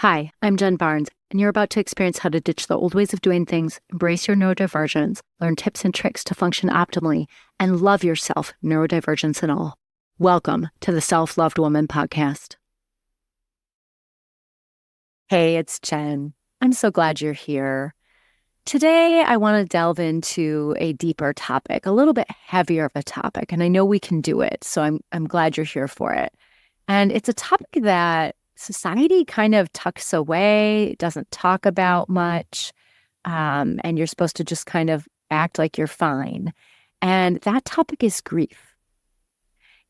Hi, I'm Jen Barnes, and you're about to experience how to ditch the old ways of doing things, embrace your neurodivergence, learn tips and tricks to function optimally, and love yourself, neurodivergence and all. Welcome to the Self-Loved Woman podcast. Hey, it's Jen. I'm so glad you're here. Today, I want to delve into a deeper topic, a little bit heavier of a topic, and I know we can do it, so I'm glad you're here for it. And it's a topic that society kind of tucks away, doesn't talk about much, and you're supposed to just kind of act like you're fine. And that topic is grief.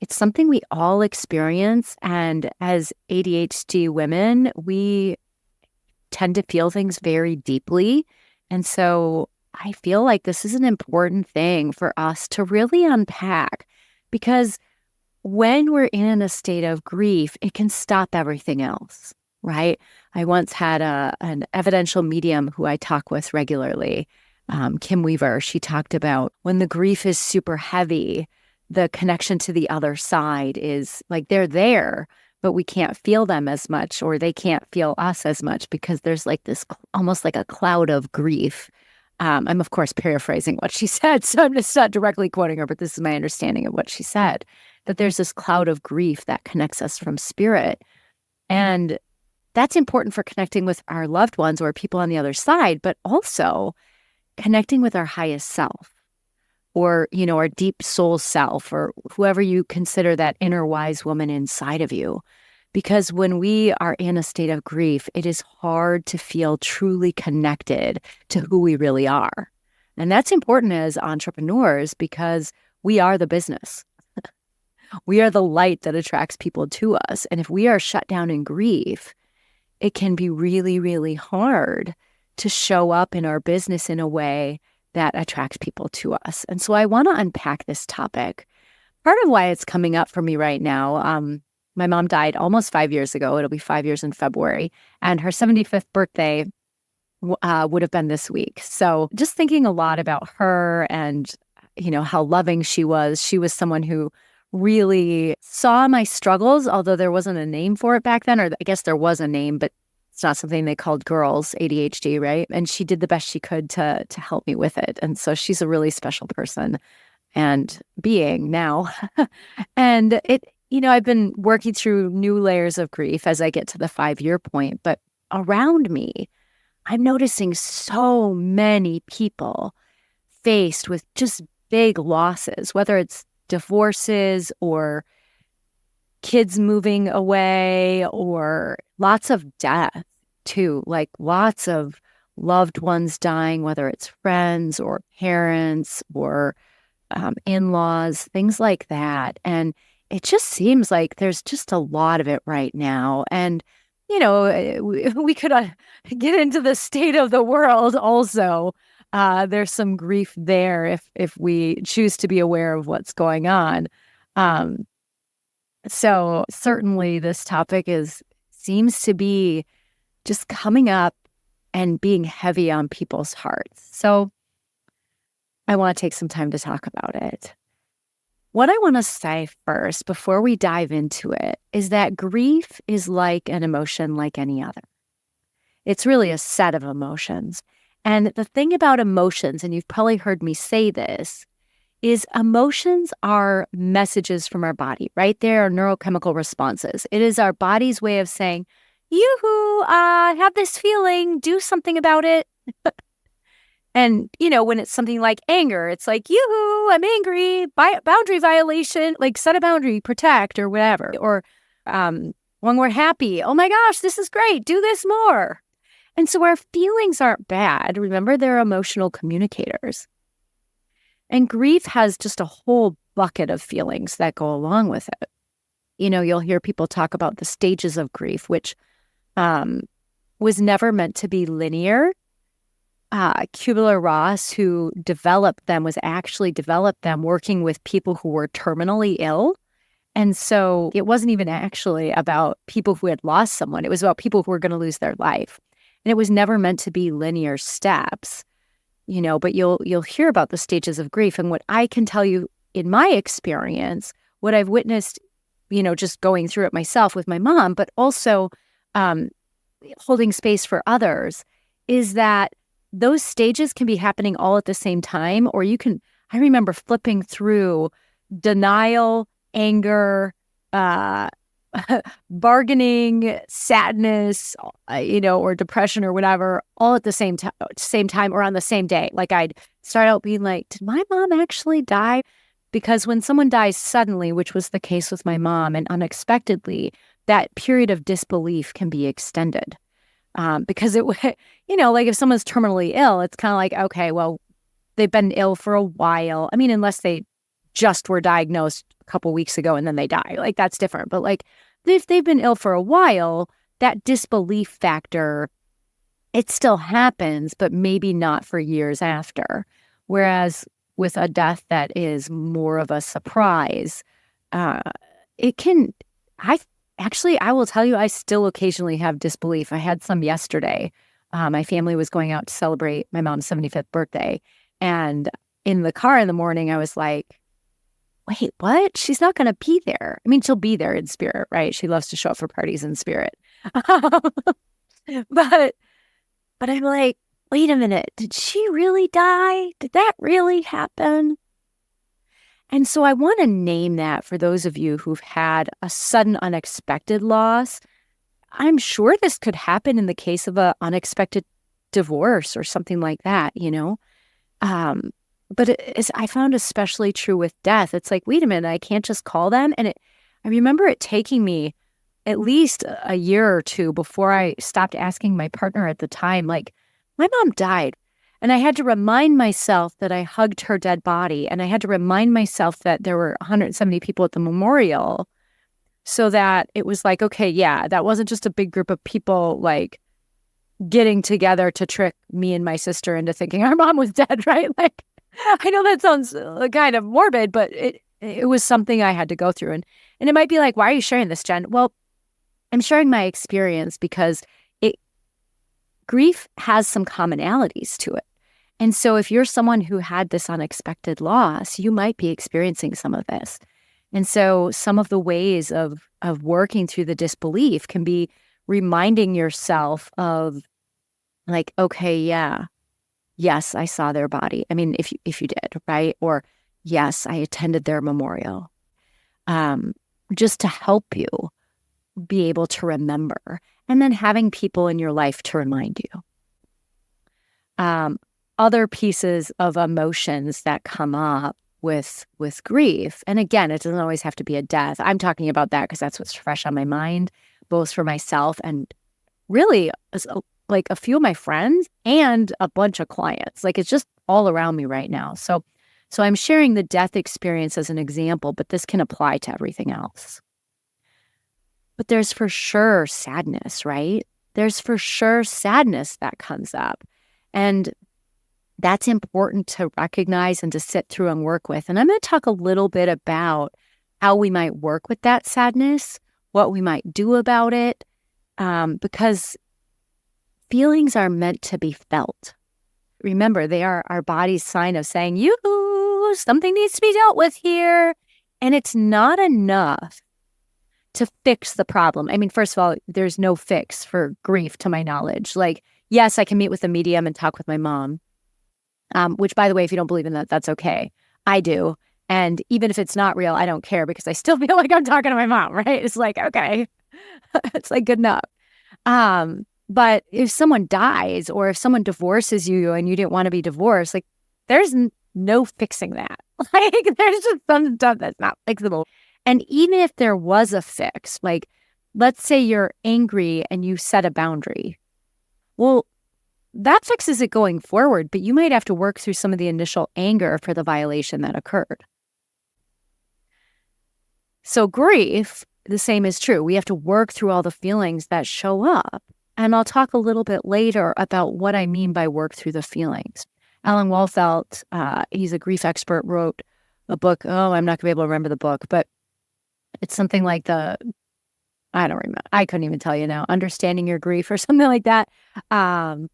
It's something we all experience, and as ADHD women, we tend to feel things very deeply. And so I feel like this is an important thing for us to really unpack, because when we're in a state of grief, it can stop everything else, right? I once had an evidential medium who I talk with regularly, Kim Weaver. She talked about when the grief is super heavy, the connection to the other side is like they're there, but we can't feel them as much, or they can't feel us as much because there's like this almost like a cloud of grief. I'm, of course, paraphrasing what she said, so I'm just not directly quoting her, but this is my understanding of what she said, that there's this cloud of grief that connects us from spirit. And that's important for connecting with our loved ones or people on the other side, but also connecting with our highest self, or, our deep soul self, or whoever you consider that inner wise woman inside of you. Because when we are in a state of grief, it is hard to feel truly connected to who we really are. And that's important as entrepreneurs because we are the business. We are the light that attracts people to us. And if we are shut down in grief, it can be really, really hard to show up in our business in a way that attracts people to us. And so I want to unpack this topic. Part of why it's coming up for me right now, my mom died almost 5 years ago. It'll be 5 years in February. And her 75th birthday would have been this week. So just thinking a lot about her and, how loving she was. She was someone who really saw my struggles, although there wasn't a name for it back then, or I guess there was a name, but it's not something they called girls ADHD, right? And she did the best she could to help me with it. And so she's a really special person and being now. And I've been working through new layers of grief as I get to the 5-year point, but around me, I'm noticing so many people faced with just big losses, whether it's divorces or kids moving away or lots of death too, like lots of loved ones dying, whether it's friends or parents or in-laws, things like that. And it just seems like there's just a lot of it right now. And, we could get into the state of the world also. There's some grief there if we choose to be aware of what's going on. So certainly this topic seems to be just coming up and being heavy on people's hearts. So I want to take some time to talk about it. What I want to say first, before we dive into it, is that grief is like an emotion like any other. It's really a set of emotions. And the thing about emotions, and you've probably heard me say this, is emotions are messages from our body, right? They are neurochemical responses. It is our body's way of saying, yoo-hoo, have this feeling, do something about it. And, when it's something like anger, it's like, yoo-hoo, I'm angry, boundary violation, like set a boundary, protect, or whatever. Or when we're happy, oh my gosh, this is great, do this more. And so our feelings aren't bad. Remember, they're emotional communicators. And grief has just a whole bucket of feelings that go along with it. You'll hear people talk about the stages of grief, which was never meant to be linear. Kubler-Ross, who developed them, was actually developed them working with people who were terminally ill. And so it wasn't even actually about people who had lost someone. It was about people who were going to lose their life. And it was never meant to be linear steps, but you'll hear about the stages of grief. And what I can tell you in my experience, what I've witnessed, just going through it myself with my mom, but also holding space for others, is that those stages can be happening all at the same time, or I remember flipping through denial, anger, uh, bargaining, sadness, or depression or whatever, all at the same time or on the same day. Like I'd start out being like, did my mom actually die? Because when someone dies suddenly, which was the case with my mom, and unexpectedly, that period of disbelief can be extended. Because like if someone's terminally ill, it's kind of like, okay, well, they've been ill for a while. I mean, unless they just were diagnosed a couple weeks ago and then they die, like that's different. But like if they've been ill for a while, that disbelief factor, it still happens, but maybe not for years after. Whereas with a death that is more of a surprise, it can, I will tell you, I still occasionally have disbelief. I had some yesterday. My family was going out to celebrate my mom's 75th birthday. And in the car in the morning, I was like, wait, what? She's not going to be there. I mean, she'll be there in spirit, right? She loves to show up for parties in spirit. But I'm like, wait a minute. Did she really die? Did that really happen? And so I want to name that for those of you who've had a sudden unexpected loss. I'm sure this could happen in the case of an unexpected divorce or something like that, But I found especially true with death. It's like, wait a minute, I can't just call them. And I remember it taking me at least a year or two before I stopped asking my partner at the time, like, my mom died. And I had to remind myself that I hugged her dead body. And I had to remind myself that there were 170 people at the memorial, so that it was like, okay, yeah, that wasn't just a big group of people like getting together to trick me and my sister into thinking our mom was dead, right? Like, I know that sounds kind of morbid, but it was something I had to go through. And it might be like, why are you sharing this, Jen? Well, I'm sharing my experience because grief has some commonalities to it. And so if you're someone who had this unexpected loss, you might be experiencing some of this. And so some of the ways of working through the disbelief can be reminding yourself of like, okay, yeah, yes, I saw their body. I mean, if you did, right? Or yes, I attended their memorial. Just to help you be able to remember, and then having people in your life to remind you. Other pieces of emotions that come up with grief, and again, it doesn't always have to be a death. I'm talking about that because that's what's fresh on my mind, both for myself and really like a few of my friends and a bunch of clients. Like it's just all around me right now. So I'm sharing the death experience as an example, but this can apply to everything else. But there's for sure sadness, right? There's for sure sadness that comes up. And that's important to recognize and to sit through and work with. And I'm going to talk a little bit about how we might work with that sadness, what we might do about it, because feelings are meant to be felt. Remember, they are our body's sign of saying, yoo-hoo, something needs to be dealt with here. And it's not enough to fix the problem. I mean, first of all, there's no fix for grief to my knowledge. Like, yes, I can meet with a medium and talk with my mom, which, by the way, if you don't believe in that, that's okay. I do. And even if it's not real, I don't care because I still feel like I'm talking to my mom, right? It's like, okay, it's like good enough. But if someone dies or if someone divorces you and you didn't want to be divorced, like there's no fixing that. Like there's just some stuff that's not fixable. And even if there was a fix, like let's say you're angry and you set a boundary. Well, that fixes it going forward, but you might have to work through some of the initial anger for the violation that occurred. So grief, the same is true. We have to work through all the feelings that show up. And I'll talk a little bit later about what I mean by work through the feelings. Alan Wolfelt, he's a grief expert, wrote a book. Oh, I'm not going to be able to remember the book, but it's something like I don't remember. I couldn't even tell you now. Understanding Your Grief or something like that. And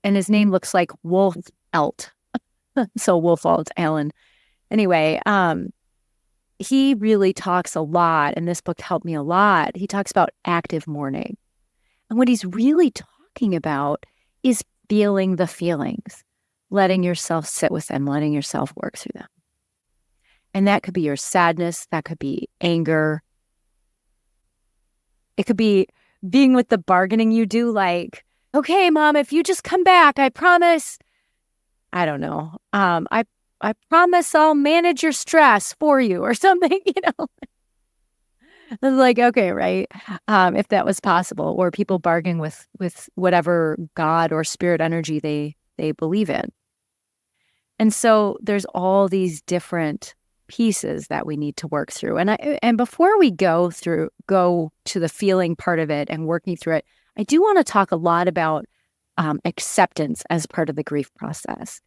his name looks like Wolfelt. So Wolfelt, Alan. Anyway, he really talks a lot, and this book helped me a lot. He talks about active mourning. And what he's really talking about is feeling the feelings, letting yourself sit with them, letting yourself work through them. And that could be your sadness, that could be anger. It could be being with the bargaining you do, like, okay, mom, if you just come back, I promise, I don't know, I promise I'll manage your stress for you or something, It's like, okay, right. If that was possible, or people bargain with whatever God or spirit energy they believe in. And so there's all these different pieces that we need to work through. And before we go to the feeling part of it and working through it, I do want to talk a lot about acceptance as part of the grief process.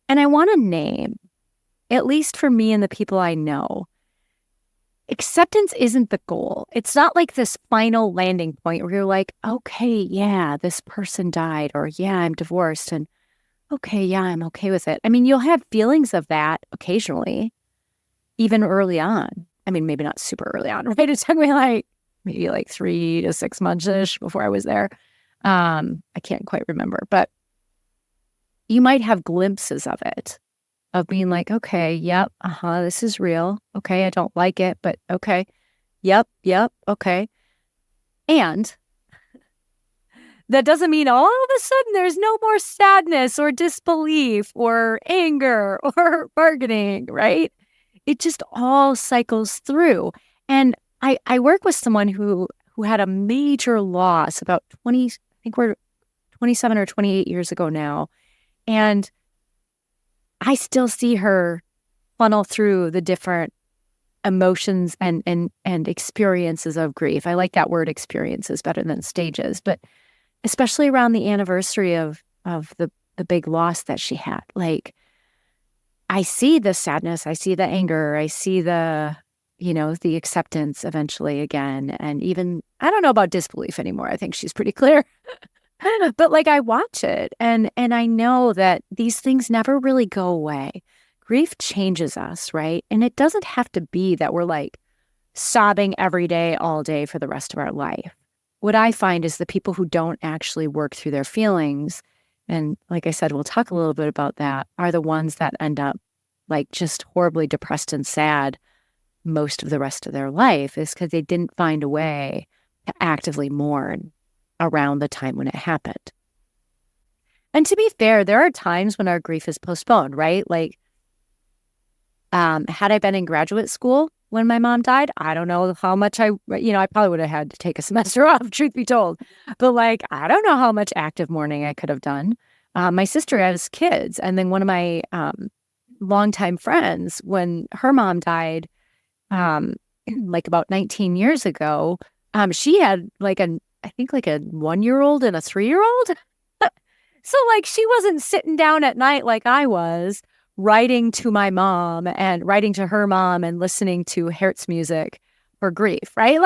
And I want to name, at least for me and the people I know, acceptance isn't the goal. It's not like this final landing point where you're like, okay, yeah, this person died, or yeah, I'm divorced, and okay, yeah, I'm okay with it. I mean, you'll have feelings of that occasionally, even early on. I mean, maybe not super early on, right? It took me maybe 3 to 6 months-ish before I was there. I can't quite remember, but you might have glimpses of it, of being like, okay, yep, this is real. Okay, I don't like it, but okay. Yep, okay. And that doesn't mean all of a sudden there's no more sadness or disbelief or anger or bargaining, right? It just all cycles through. And I work with someone who had a major loss about 20, I think we're 27 or 28 years ago now. And I still see her funnel through the different emotions and experiences of grief. I like that word, experiences, better than stages, but especially around the anniversary of the big loss that she had. Like, I see the sadness, I see the anger, I see the acceptance eventually again. And even, I don't know about disbelief anymore. I think she's pretty clear. But I watch it and I know that these things never really go away. Grief changes us, right? And it doesn't have to be that we're sobbing every day, all day for the rest of our life. What I find is the people who don't actually work through their feelings, and like I said, we'll talk a little bit about that, are the ones that end up just horribly depressed and sad most of the rest of their life, is because they didn't find a way to actively mourn around the time when it happened. And to be fair, there are times when our grief is postponed, right? Had I been in graduate school when my mom died, I don't know how much I probably would have had to take a semester off, truth be told. But I don't know how much active mourning I could have done. My sister has kids. And then one of my longtime friends, when her mom died, about 19 years ago, she had I think a 1-year-old and a 3-year-old. So she wasn't sitting down at night like I was, writing to my mom and writing to her mom and listening to Hertz music for grief, right?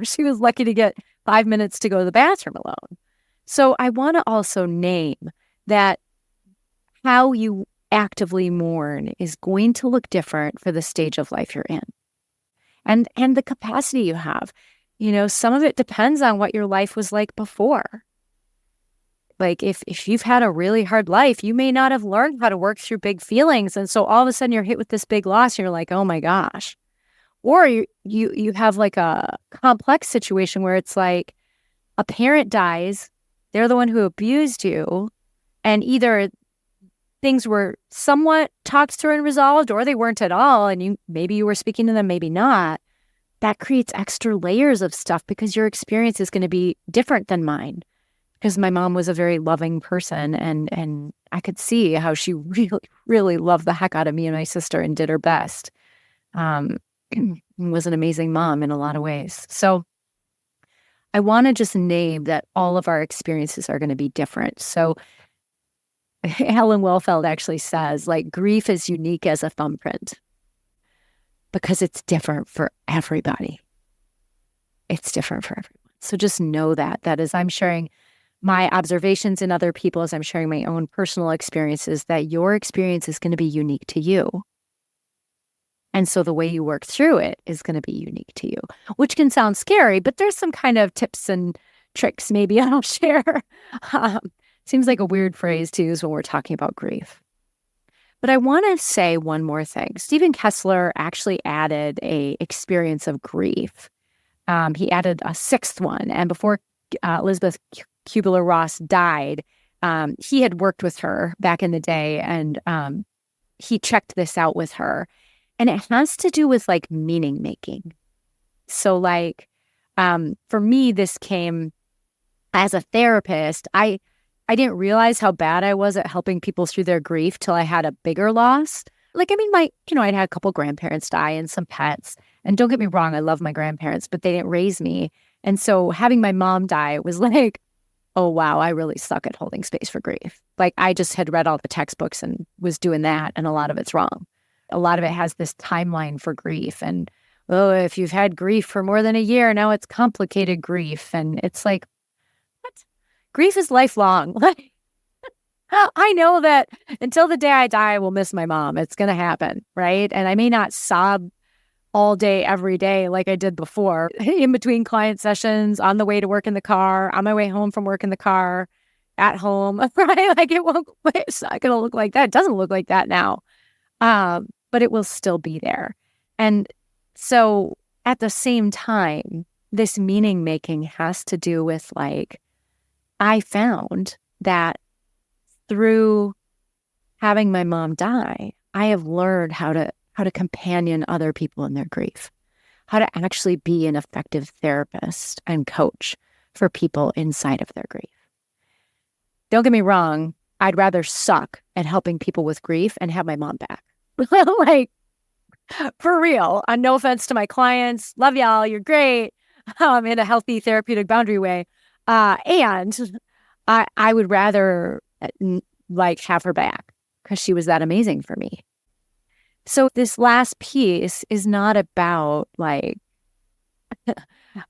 She was lucky to get 5 minutes to go to the bathroom alone. So I want to also name that how you actively mourn is going to look different for the stage of life you're in. And the capacity you have. Some of it depends on what your life was like before. If you've had a really hard life, you may not have learned how to work through big feelings. And so all of a sudden you're hit with this big loss and you're like, oh my gosh. Or you have a complex situation where it's a parent dies, they're the one who abused you, and either things were somewhat talked through and resolved, or they weren't at all, and maybe you were speaking to them, maybe not. That creates extra layers of stuff because your experience is going to be different than mine. Because my mom was a very loving person, and I could see how she really, really loved the heck out of me and my sister and did her best. Was an amazing mom in a lot of ways. So I want to just name that all of our experiences are going to be different. So Alan Wolfelt actually says, grief is unique as a thumbprint because it's different for everybody. It's different for everyone. So just know that as I'm sharing my observations in other people, as I'm sharing my own personal experiences, that your experience is going to be unique to you. And so the way you work through it is going to be unique to you, which can sound scary, but there's some kind of tips and tricks maybe I'll share. Um, Seems like a weird phrase to use when we're talking about grief. But I want to say one more thing. Stephen Kessler actually added a experience of grief. He added a sixth one. And before Elizabeth Kubler-Ross died, he had worked with her back in the day, and he checked this out with her. And it has to do with like meaning making. So like, for me, this came as a therapist. I didn't realize how bad I was at helping people through their grief till I had a bigger loss. Like, I mean, I'd had a couple grandparents die and some pets. And don't get me wrong, I love my grandparents, but they didn't raise me. And so having my mom die was like, oh, wow, I really suck at holding space for grief. Like, I just had read all the textbooks and was doing that, and a lot of it's wrong. A lot of it has this timeline for grief. And, oh, if you've had grief for more than a year, now it's complicated grief. And it's like, what? Grief is lifelong. Like, I know that until the day I die, I will miss my mom. It's going to happen, right? And I may not sob all day, every day, like I did before, in between client sessions, on the way to work in the car, on my way home from work in the car, at home, right? Like it's not going to look like that. It doesn't look like that now. But it will still be there. And so at the same time, this meaning making has to do with like, I found that through having my mom die, I have learned how to companion other people in their grief, how to actually be an effective therapist and coach for people inside of their grief. Don't get me wrong, I'd rather suck at helping people with grief and have my mom back. Like, for real, no offense to my clients. Love y'all. You're great. In a healthy therapeutic boundary way. And I would rather like have her back because she was that amazing for me. So this last piece is not about like,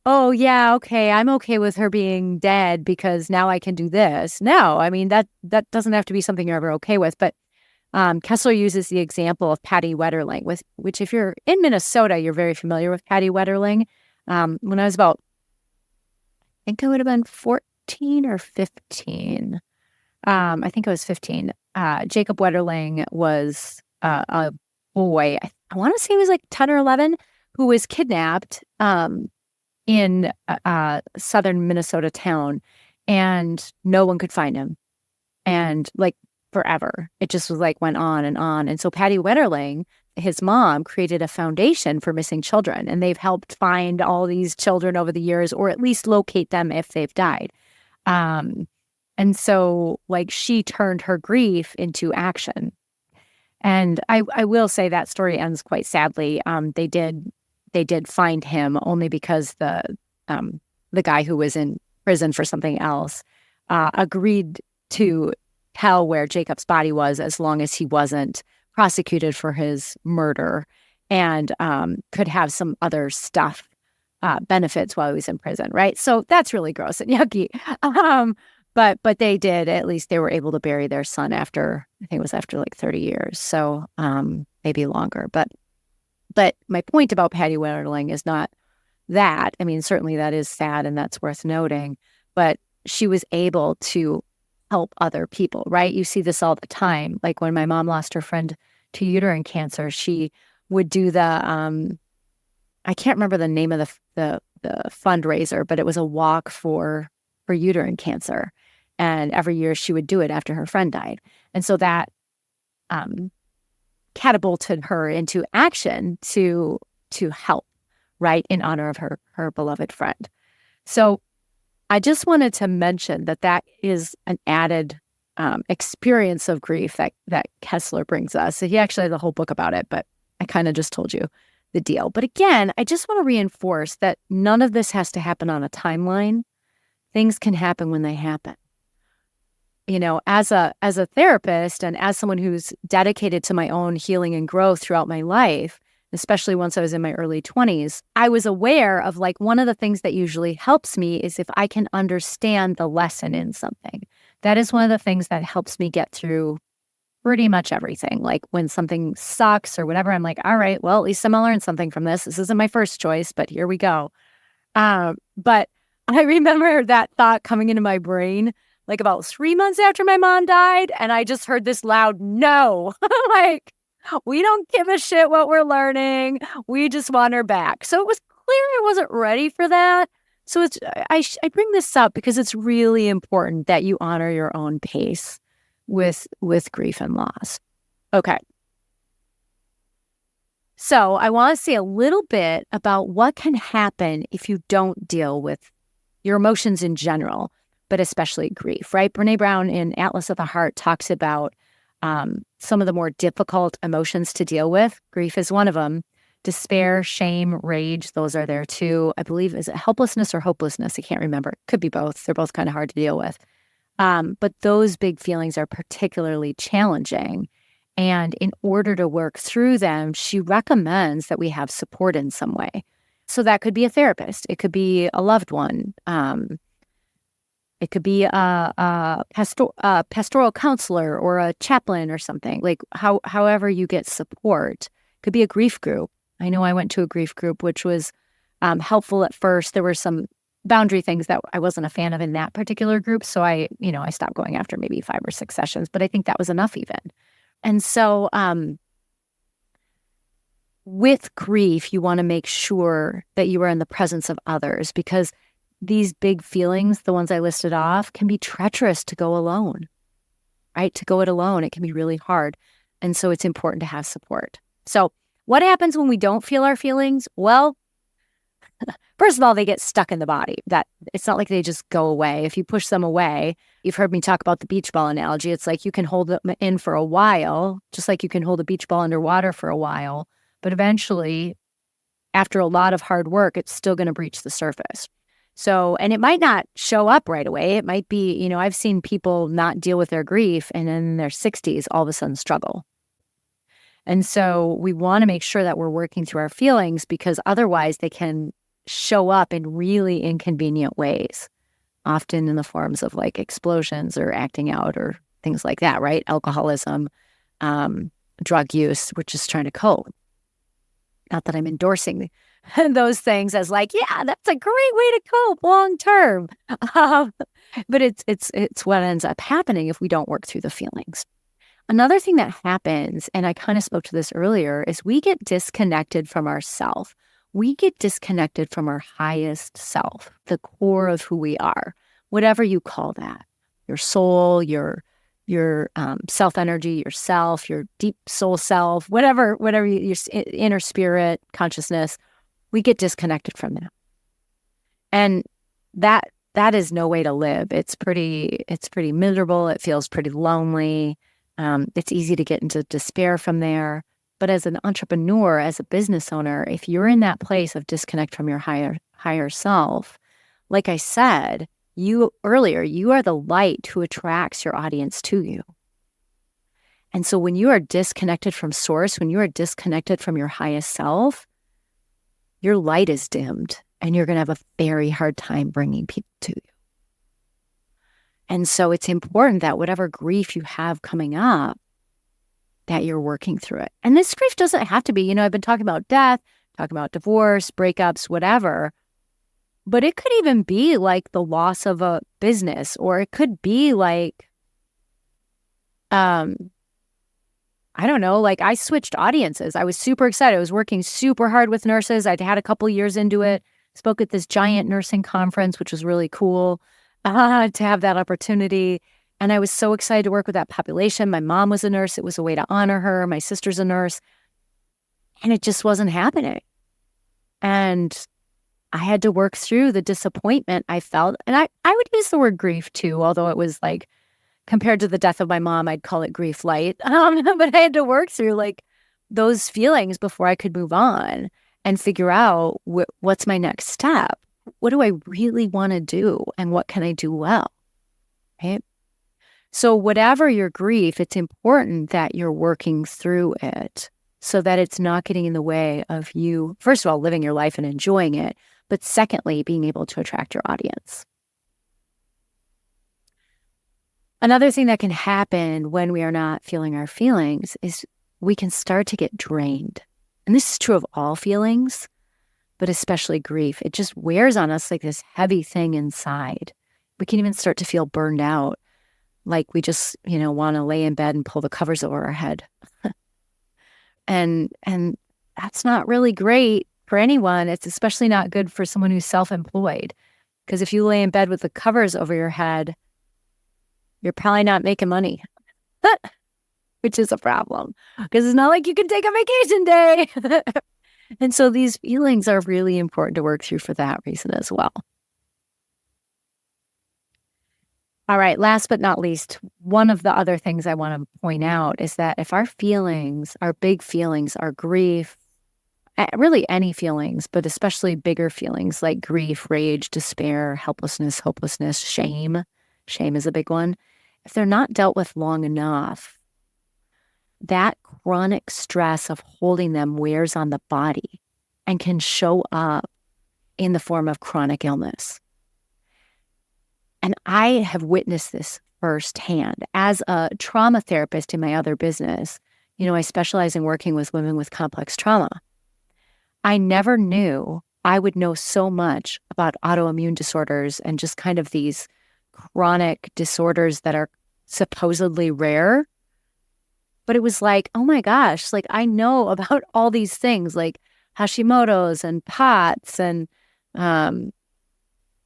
oh yeah, okay, I'm okay with her being dead because now I can do this. No, I mean, that doesn't have to be something you're ever okay with. But Kessler uses the example of Patty Wetterling, which if you're in Minnesota, you're very familiar with Patty Wetterling. When I was about, I think I would have been 14 or 15. I think I was 15. Jacob Wetterling was a boy, I want to say he was like 10 or 11, who was kidnapped in a southern Minnesota town, and no one could find him. And like forever, it just was like went on and on. And so Patty Wetterling, his mom, created a foundation for missing children, and they've helped find all these children over the years, or at least locate them if they've died. And so like she turned her grief into action. And I will say that story ends quite sadly. They did find him only because the guy who was in prison for something else agreed to tell where Jacob's body was as long as he wasn't prosecuted for his murder, and could have some other stuff benefits while he was in prison, right? So that's really gross and yucky. But they did, at least they were able to bury their son after, I think it was after like 30 years. So maybe longer. But my point about Patty Wetterling is not that. I mean, certainly that is sad and that's worth noting. But she was able to help other people, right? You see this all the time. Like when my mom lost her friend to uterine cancer, she would do the, I can't remember the name of the fundraiser, but it was a walk for uterine cancer. And every year she would do it after her friend died. And so that catapulted her into action to help, right, in honor of her beloved friend. So I just wanted to mention that is an added experience of grief that Kessler brings us. So he actually has a whole book about it, but I kind of just told you the deal. But again, I just want to reinforce that none of this has to happen on a timeline. Things can happen when they happen. You know, as a therapist and as someone who's dedicated to my own healing and growth throughout my life, especially once I was in my early 20s, I was aware of like one of the things that usually helps me is if I can understand the lesson in something. That is one of the things that helps me get through pretty much everything. Like when something sucks or whatever, I'm like, all right, well, at least I'm gonna learn something from this. This isn't my first choice, but here we go. But I remember that thought coming into my brain like about 3 months after my mom died, and I just heard this loud no. Like, we don't give a shit what we're learning. We just want her back. So it was clear I wasn't ready for that. So I bring this up because it's really important that you honor your own pace with grief and loss. Okay. So I want to say a little bit about what can happen if you don't deal with your emotions in general, but especially grief, right? Brene Brown in Atlas of the Heart talks about some of the more difficult emotions to deal with. Grief is one of them. Despair, shame, rage, those are there too. I believe, is it helplessness or hopelessness? I can't remember. Could be both. They're both kind of hard to deal with. But those big feelings are particularly challenging. And in order to work through them, she recommends that we have support in some way. So that could be a therapist. It could be a loved one. It could be a pastoral counselor or a chaplain or something. Like however you get support. It could be a grief group. I know I went to a grief group, which was helpful at first. There were some boundary things that I wasn't a fan of in that particular group. So I stopped going after maybe 5 or 6 sessions, but I think that was enough even. And so with grief, you want to make sure that you are in the presence of others, because these big feelings, the ones I listed off, can be treacherous to go alone, right? To go it alone, it can be really hard. And so it's important to have support. So what happens when we don't feel our feelings? Well, first of all, they get stuck in the body. That it's not like they just go away. If you push them away, you've heard me talk about the beach ball analogy. It's like you can hold them in for a while, just like you can hold a beach ball underwater for a while. But eventually, after a lot of hard work, it's still going to breach the surface. So, and it might not show up right away. It might be, I've seen people not deal with their grief and in their 60s, all of a sudden struggle. And so we want to make sure that we're working through our feelings, because otherwise they can show up in really inconvenient ways, often in the forms of like explosions or acting out or things like that, right? Alcoholism, drug use, we're just trying to cope. Not that I'm endorsing those things as like, yeah, that's a great way to cope long term. But it's what ends up happening if we don't work through the feelings. Another thing that happens, and I kind of spoke to this earlier, is we get disconnected from ourself. We get disconnected from our highest self, the core of who we are, whatever you call that, your soul, your self energy, yourself, your deep soul self, whatever your inner spirit, consciousness, we get disconnected from that. And that is no way to live. It's pretty miserable. It feels pretty lonely. It's easy to get into despair from there. But as an entrepreneur, as a business owner, if you're in that place of disconnect from your higher self, like I said, you are the light who attracts your audience to you. And so when you are disconnected from source, when you are disconnected from your highest self, your light is dimmed and you're going to have a very hard time bringing people to you. And so it's important that whatever grief you have coming up, that you're working through it. And this grief doesn't have to be, I've been talking about death, talking about divorce, breakups, whatever. But it could even be like the loss of a business, or it could be like, I don't know, like I switched audiences. I was super excited. I was working super hard with nurses. I'd had a couple years into it, spoke at this giant nursing conference, which was really cool to have that opportunity. And I was so excited to work with that population. My mom was a nurse. It was a way to honor her. My sister's a nurse. And it just wasn't happening. And I had to work through the disappointment I felt. And I would use the word grief too, although it was like, compared to the death of my mom, I'd call it grief light. But I had to work through like those feelings before I could move on and figure out what's my next step. What do I really want to do? And what can I do well? Right? So whatever your grief, it's important that you're working through it so that it's not getting in the way of you, first of all, living your life and enjoying it, but secondly, being able to attract your audience. Another thing that can happen when we are not feeling our feelings is we can start to get drained. And this is true of all feelings, but especially grief. It just wears on us like this heavy thing inside. We can even start to feel burned out, like we just, want to lay in bed and pull the covers over our head. And that's not really great for anyone. It's especially not good for someone who's self-employed. Because if you lay in bed with the covers over your head, you're probably not making money, which is a problem. Because it's not like you can take a vacation day. And so these feelings are really important to work through for that reason as well. All right, last but not least, one of the other things I want to point out is that if our feelings, our big feelings, our grief, really any feelings, but especially bigger feelings like grief, rage, despair, helplessness, hopelessness, shame is a big one. If they're not dealt with long enough, that chronic stress of holding them wears on the body and can show up in the form of chronic illness. And I have witnessed this firsthand. As a trauma therapist in my other business, I specialize in working with women with complex trauma. I never knew I would know so much about autoimmune disorders and just kind of these chronic disorders that are supposedly rare. But it was like, oh my gosh, like I know about all these things like Hashimoto's and POTS and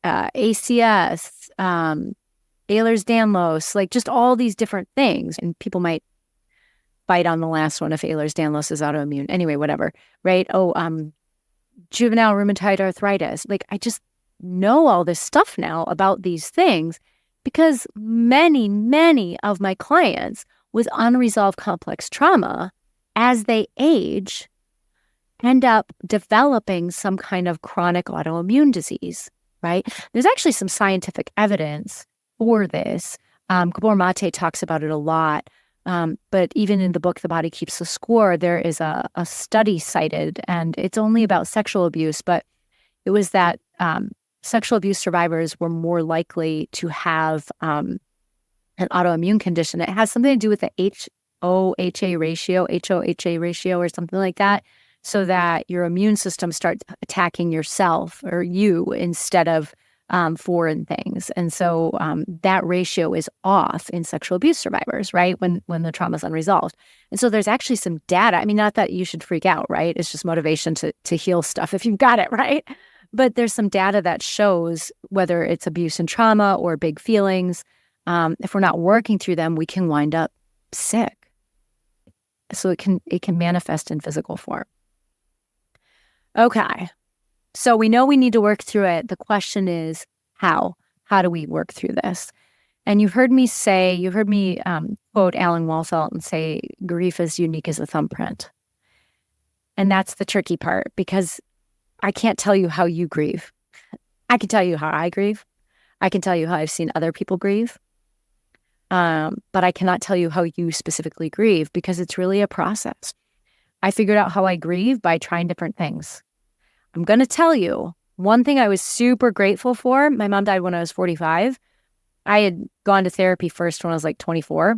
ACS, Ehlers-Danlos, like just all these different things. And people might fight on the last one if Ehlers-Danlos is autoimmune. Anyway, whatever, right? Juvenile rheumatoid arthritis. Like I just know all this stuff now about these things because many, many of my clients with unresolved complex trauma, as they age, end up developing some kind of chronic autoimmune disease. Right? There's actually some scientific evidence for this. Gabor Mate talks about it a lot. But even in the book, The Body Keeps the Score, there is a study cited, and it's only about sexual abuse, but it was that sexual abuse survivors were more likely to have an autoimmune condition. It has something to do with the HOHA ratio or something like that. So that your immune system starts attacking yourself or you instead of foreign things. And so that ratio is off in sexual abuse survivors, right? When the trauma is unresolved. And so there's actually some data. I mean, not that you should freak out, right? It's just motivation to heal stuff if you've got it, right? But there's some data that shows whether it's abuse and trauma or big feelings, if we're not working through them, we can wind up sick. So it can manifest in physical form. Okay, so we know we need to work through it. The question is how? How do we work through this? And you heard me quote Alan Wolfelt and say, grief is unique as a thumbprint. And that's the tricky part because I can't tell you how you grieve. I can tell you how I grieve. I can tell you how I've seen other people grieve. But I cannot tell you how you specifically grieve because it's really a process. I figured out how I grieve by trying different things. I'm going to tell you one thing I was super grateful for. My mom died when I was 45. I had gone to therapy first when I was like 24.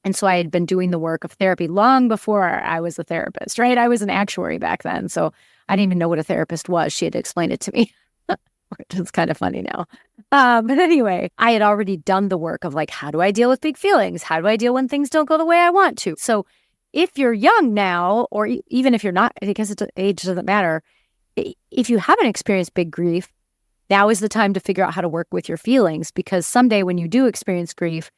And so I had been doing the work of therapy long before I was a therapist, right? I was an actuary back then. So I didn't even know what a therapist was. She had to explain it to me, which is kind of funny now. But anyway, I had already done the work of like, how do I deal with big feelings? How do I deal when things don't go the way I want to? So if you're young now, or even if you're not, I guess age doesn't matter. If you haven't experienced big grief, now is the time to figure out how to work with your feelings, because someday when you do experience grief,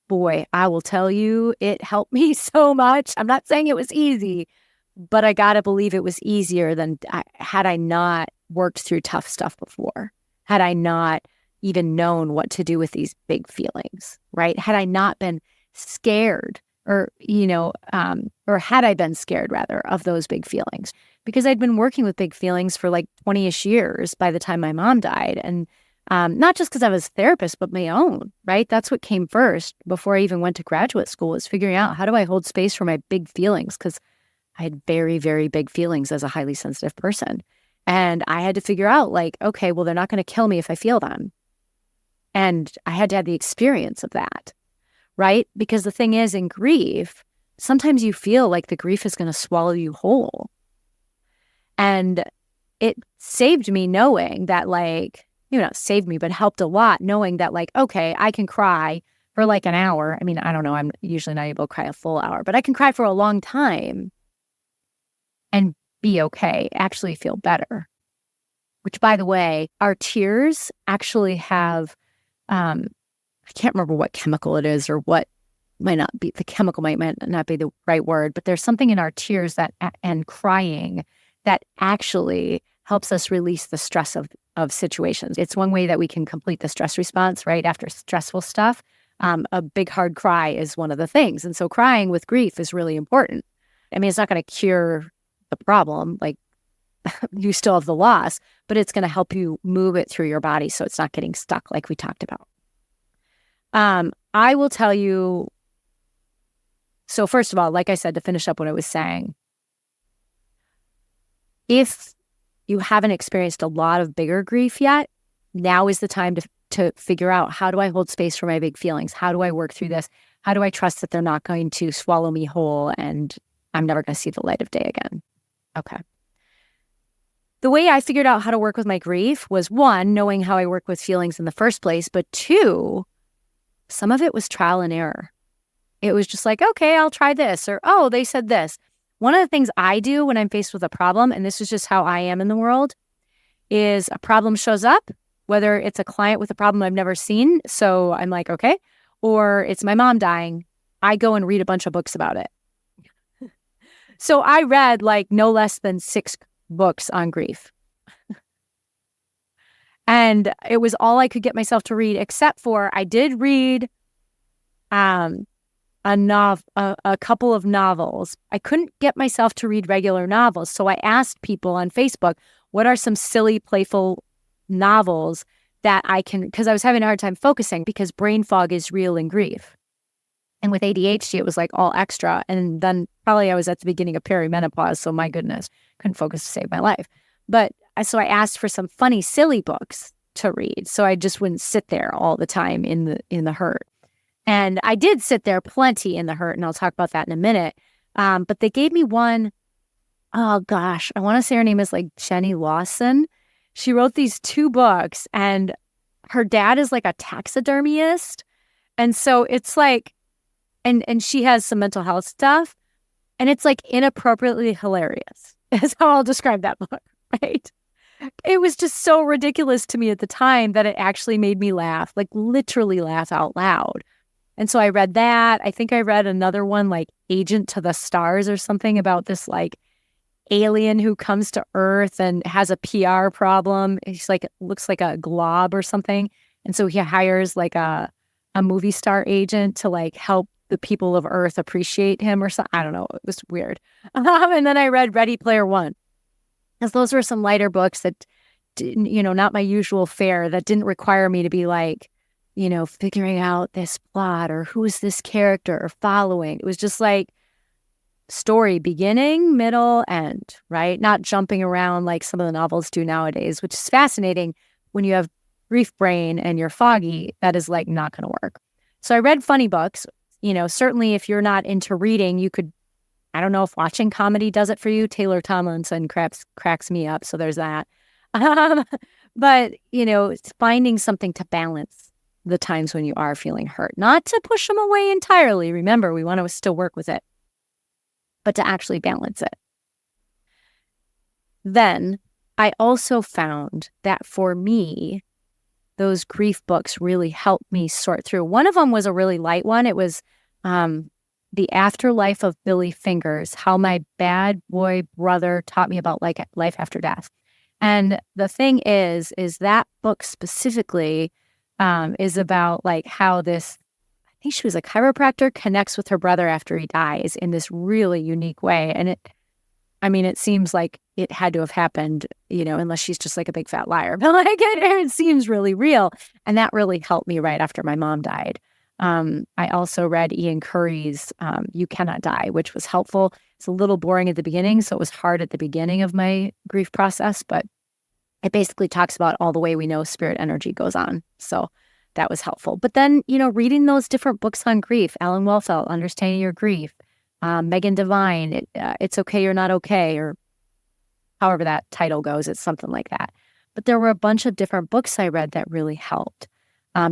boy, I will tell you, it helped me so much. I'm not saying it was easy, but I got to believe it was easier than had I not worked through tough stuff before, had I not even known what to do with these big feelings, right? Had I not been scared or had I been scared rather of those big feelings, because I'd been working with big feelings for like 20-ish years by the time my mom died. And not just because I was a therapist, but my own, right? That's what came first before I even went to graduate school, was figuring out how do I hold space for my big feelings, because I had very, very big feelings as a highly sensitive person. And I had to figure out like, okay, well, they're not going to kill me if I feel them. And I had to have the experience of that, right? Because the thing is, in grief, sometimes you feel like the grief is going to swallow you whole. And it saved me knowing that, like, not saved me, but helped a lot knowing that, like, okay, I can cry for like an hour. I mean, I don't know. I'm usually not able to cry a full hour, but I can cry for a long time and be okay, actually feel better. Which, by the way, our tears actually have, I can't remember what chemical it is or what might not be, the chemical might not be the right word, but there's something in our tears and crying that actually helps us release the stress of situations. It's one way that we can complete the stress response, right? After stressful stuff, a big hard cry is one of the things. And so crying with grief is really important. I mean, it's not going to cure the problem, like you still have the loss, but it's going to help you move it through your body so it's not getting stuck like we talked about. I will tell you, so first of all, like I said, to finish up what I was saying, if you haven't experienced a lot of bigger grief yet, now is the time to figure out, how do I hold space for my big feelings? How do I work through this? How do I trust that they're not going to swallow me whole and I'm never going to see the light of day again? Okay. The way I figured out how to work with my grief was, one, knowing how I work with feelings in the first place, but two, some of it was trial and error. It was just like, okay, I'll try this, or, oh, they said this. One of the things I do when I'm faced with a problem, and this is just how I am in the world, is a problem shows up, whether it's a client with a problem I've never seen, so I'm like, okay, or it's my mom dying, I go and read a bunch of books about it. So I read like no less than 6 books on grief. And it was all I could get myself to read, except for I did read a couple of novels. I couldn't get myself to read regular novels. So I asked people on Facebook, what are some silly, playful novels that I can, because I was having a hard time focusing because brain fog is real in grief. And with ADHD, it was like all extra. And then probably I was at the beginning of perimenopause. So my goodness, couldn't focus to save my life. But so I asked for some funny, silly books to read. So I just wouldn't sit there all the time in the hurt. And I did sit there plenty in the hurt. And I'll talk about that in a minute. But they gave me one, oh gosh, I want to say her name is like Jenny Lawson. She wrote these 2 books and her dad is like a taxidermist. And so it's like, and she has some mental health stuff, and it's like inappropriately hilarious is how I'll describe that book, right? It was just so ridiculous to me at the time that it actually made me laugh, like literally laugh out loud. And so I read that. I think I read another one like Agent to the Stars or something about this like alien who comes to Earth and has a PR problem. He's like, looks like a glob or something. And so he hires like a movie star agent to like help the people of Earth appreciate him or something. I don't know. It was weird. And then I read Ready Player One, because those were some lighter books that didn't, not my usual fare, that didn't require me to be like, figuring out this plot or who is this character or following. It was just like story beginning, middle, end, right? Not jumping around like some of the novels do nowadays, which is fascinating. When you have grief brain and you're foggy, that is like not going to work. So I read funny books. Certainly if you're not into reading, you could, I don't know if watching comedy does it for you. Taylor Tomlinson cracks me up. So there's that. But, it's finding something to balance the times when you are feeling hurt, not to push them away entirely. Remember, we want to still work with it, but to actually balance it. Then I also found that for me, those grief books really helped me sort through. One of them was a really light one. It was The Afterlife of Billy Fingers, How My Bad Boy Brother Taught Me About Life After Death. And the thing is that book specifically is about like how this, I think she was a chiropractor, connects with her brother after he dies in this really unique way. And it seems like it had to have happened, unless she's just like a big fat liar. But like it seems really real. And that really helped me right after my mom died. I also read Ian Curry's You Cannot Die, which was helpful. It's a little boring at the beginning, so it was hard at the beginning of my grief process, but it basically talks about all the way we know spirit energy goes on. So that was helpful. But then, reading those different books on grief, Alan Wolfelt, Understanding Your Grief, Megan Devine, It's Okay, You're Not Okay, or however that title goes, it's something like that. But there were a bunch of different books I read that really helped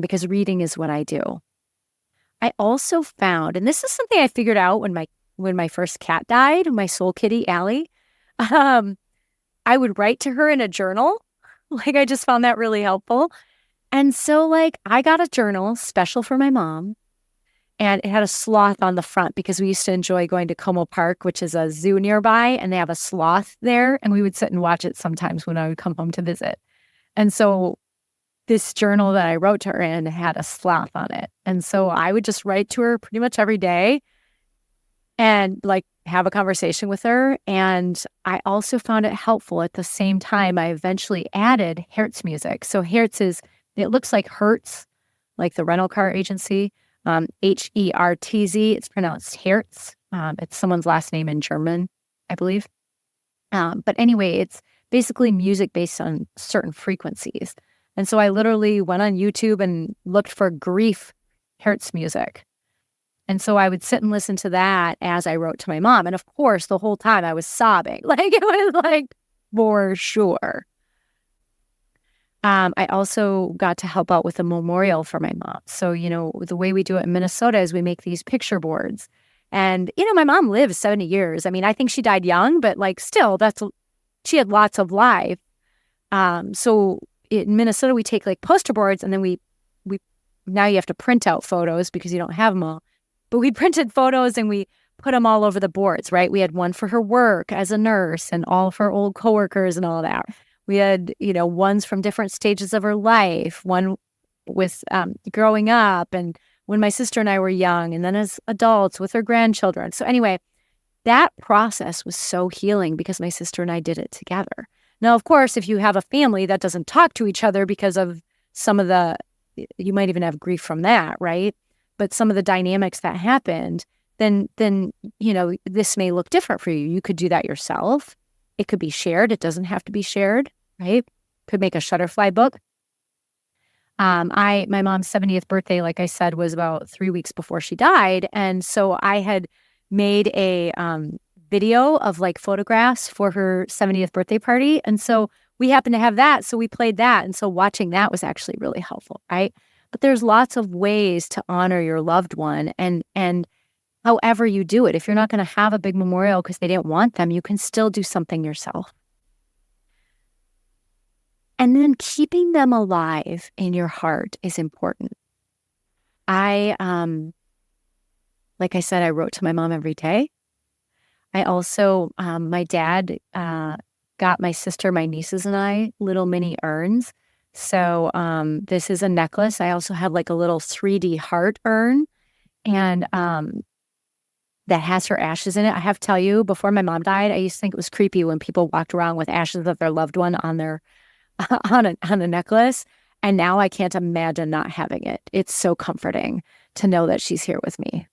because reading is what I do. I also found, and this is something I figured out when my first cat died, my soul kitty, Allie, I would write to her in a journal. Like, I just found that really helpful. And so, like, I got a journal special for my mom, and it had a sloth on the front because we used to enjoy going to Como Park, which is a zoo nearby, and they have a sloth there, and we would sit and watch it sometimes when I would come home to visit. And so this journal that I wrote to her in had a sloth on it. And so I would just write to her pretty much every day and like have a conversation with her. And I also found it helpful at the same time. I eventually added Hertz music. So Hertz it looks like Hertz, like the rental car agency, Hertz. It's pronounced Hertz. It's someone's last name in German, I believe. But anyway, it's basically music based on certain frequencies. And so I literally went on YouTube and looked for grief Hertz music. And so I would sit and listen to that as I wrote to my mom. And of course, the whole time I was sobbing. Like, it was like, for sure. I also got to help out with a memorial for my mom. So, the way we do it in Minnesota is we make these picture boards. And, my mom lived 70 years. I mean, I think she died young, but like still, she had lots of life. So in Minnesota, we take like poster boards, and then we now you have to print out photos because you don't have them all. But we printed photos and we put them all over the boards, right? We had one for her work as a nurse and all of her old coworkers and all that. We had, ones from different stages of her life, one with growing up and when my sister and I were young, and then as adults with her grandchildren. So anyway, that process was so healing because my sister and I did it together. Now, of course, if you have a family that doesn't talk to each other because of you might even have grief from that, right? But some of the dynamics that happened, then this may look different for you. You could do that yourself. It could be shared. It doesn't have to be shared, right? Could make a Shutterfly book. My mom's 70th birthday, like I said, was about 3 weeks before she died. And so I had made a video of like photographs for her 70th birthday party. And so we happened to have that. So we played that. And so watching that was actually really helpful, right? But there's lots of ways to honor your loved one. And however you do it, if you're not going to have a big memorial because they didn't want them, you can still do something yourself. And then keeping them alive in your heart is important. Like I said, I wrote to my mom every day. I also, my dad got my sister, my nieces, and I little mini urns. So this is a necklace. I also have like a little 3D heart urn, and that has her ashes in it. I have to tell you, before my mom died, I used to think it was creepy when people walked around with ashes of their loved one on their on a necklace. And now I can't imagine not having it. It's so comforting to know that she's here with me.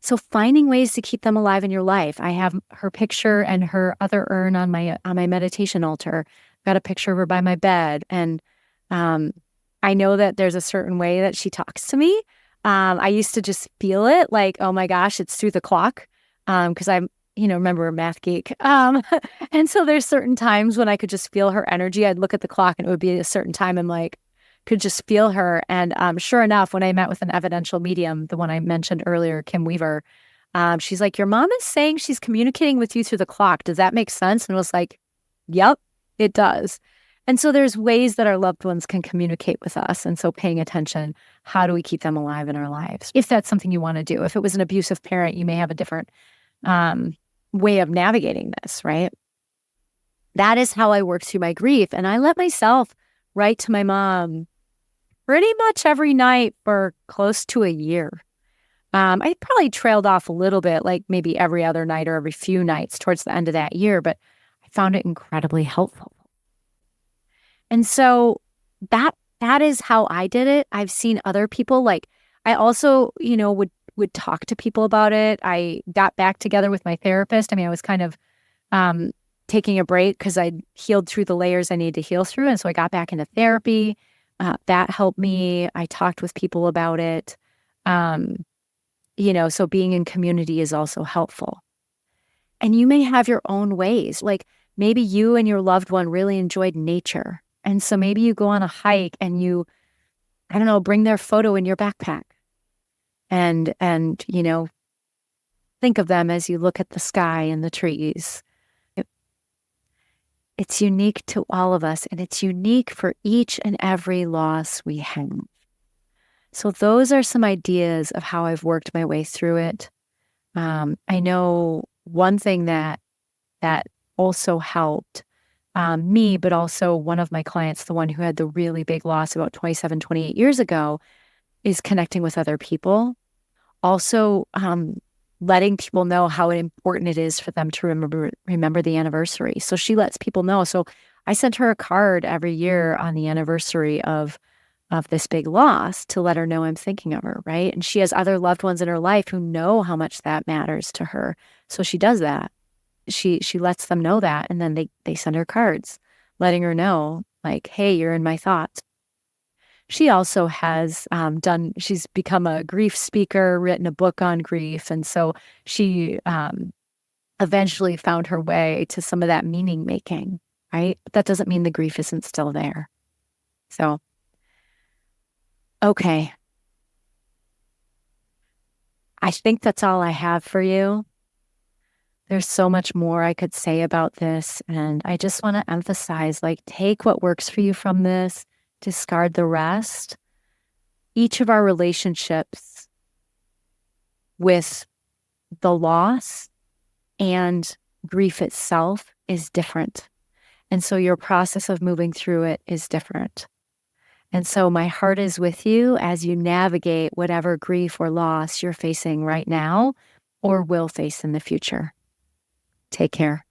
So finding ways to keep them alive in your life. I have her picture and her other urn on my meditation altar. I've got a picture of her by my bed. And I know that there's a certain way that she talks to me. I used to just feel it like, oh my gosh, it's through the clock. Because I'm, remember a math geek. And so there's certain times when I could just feel her energy. I'd look at the clock and it would be a certain time. I'm like, could just feel her. And sure enough, when I met with an evidential medium, the one I mentioned earlier, Kim Weaver, she's like, your mom is saying she's communicating with you through the clock. Does that make sense? And I was like, yep, it does. And so there's ways that our loved ones can communicate with us. And so paying attention, how do we keep them alive in our lives? If that's something you want to do. If it was an abusive parent, you may have a different way of navigating this, right? That is how I work through my grief. And I let myself write to my mom pretty much every night for close to a year. I probably trailed off a little bit, like maybe every other night or every few nights towards the end of that year, but I found it incredibly helpful. And so that is how I did it. I've seen other people, like I also, would talk to people about it. I got back together with my therapist. I mean, I was kind of taking a break because I'd healed through the layers I needed to heal through. And so I got back into therapy. that helped me. I talked with people about it. Um, so being in community is also helpful. And you may have your own ways. Like maybe you and your loved one really enjoyed nature. And so maybe you go on a hike and you, I don't know, bring their photo in your backpack and think of them as you look at the sky and the trees. It's unique to all of us, and it's unique for each and every loss we have. So those are some ideas of how I've worked my way through it. I know one thing that also helped me, but also one of my clients, the one who had the really big loss about 27, 28 years ago, is connecting with other people. Also, letting people know how important it is for them to remember the anniversary. So she lets people know. So I sent her a card every year on the anniversary of this big loss to let her know I'm thinking of her, right? And she has other loved ones in her life who know how much that matters to her. So she does that. She lets them know that, and then they send her cards letting her know, like, hey, you're in my thoughts. She also has she's become a grief speaker, written a book on grief. And so she eventually found her way to some of that meaning making, right? But that doesn't mean the grief isn't still there. So, okay. I think that's all I have for you. There's so much more I could say about this. And I just want to emphasize, like, take what works for you from this, discard the rest. Each of our relationships with the loss and grief itself is different. And so your process of moving through it is different. And so my heart is with you as you navigate whatever grief or loss you're facing right now or will face in the future. Take care.